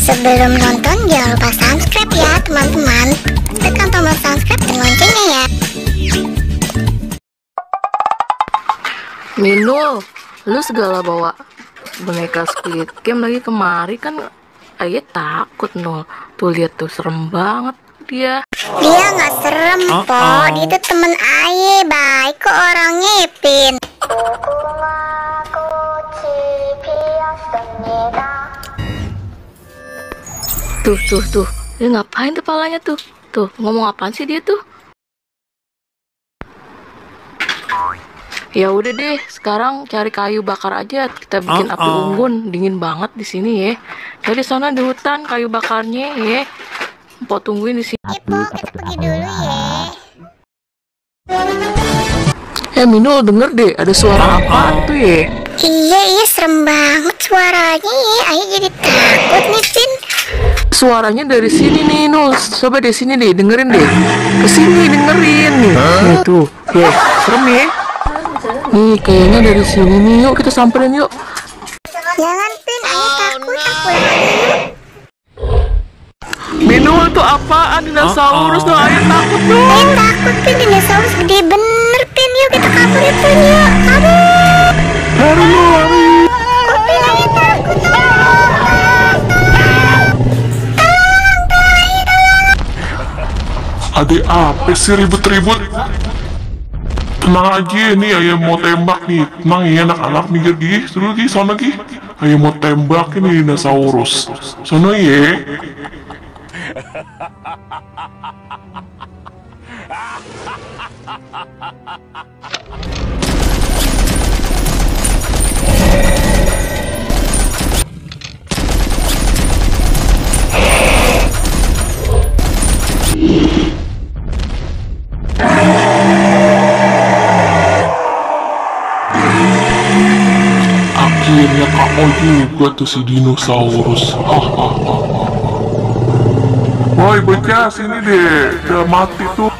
Sebelum nonton jangan lupa subscribe ya teman-teman. Tekan tombol subscribe dan loncengnya ya. Minul, lu segala bawa boneka Squid Game lagi kemari kan. Ayah takut Nul. Tuh lihat tuh, serem banget dia. Dia nggak serem po, dia tuh temen Aye, baik kok orangnya Ipin. Tuh, dia ngapain tuh palanya tuh? Tuh, ngomong apaan sih dia tuh? Ya udah deh, sekarang cari kayu bakar aja, kita bikin api unggun. Dingin banget di sini ya. Jadi sana di hutan kayu bakarnya ya. Mpok tungguin di sini. Po, kita pergi dulu ya. Minul, denger deh, ada suara apa tuh ya? Iya, serem banget suaranya ya. Aye jadi takut nih, Pin. Suaranya dari sini nih, Nul. Coba deh sini deh, dengerin deh. Kesini dengerin nih. Nih tuh, ya, serem ya. Nih, kayaknya dari sini nih. Yuk kita samperin yuk. Jangan, Pin, Aye takut. Aku yang ada yuk. Minul tuh apaan? Dinosaurus tuh, Ayah takut tuh. Aye takut, Pin. Dinosaurus gede bener, Pin. Yuk kita kabur ya, Pin. Yuk, kabur. Lari. Kok Pin, Aye takut. Adek apa sih ribut-ribut? Tenang aja nih, ayah mau tembak nih. Tenang ya anak-anak, mikir gigi, suruh lagi, sana lagi. Ayah mau tembak ini dinosaurus. Sana ya. Akhirnya KO juga tuh si dinosaurus. Hahaha. Woi bocah, sini deh, udah mati tuh.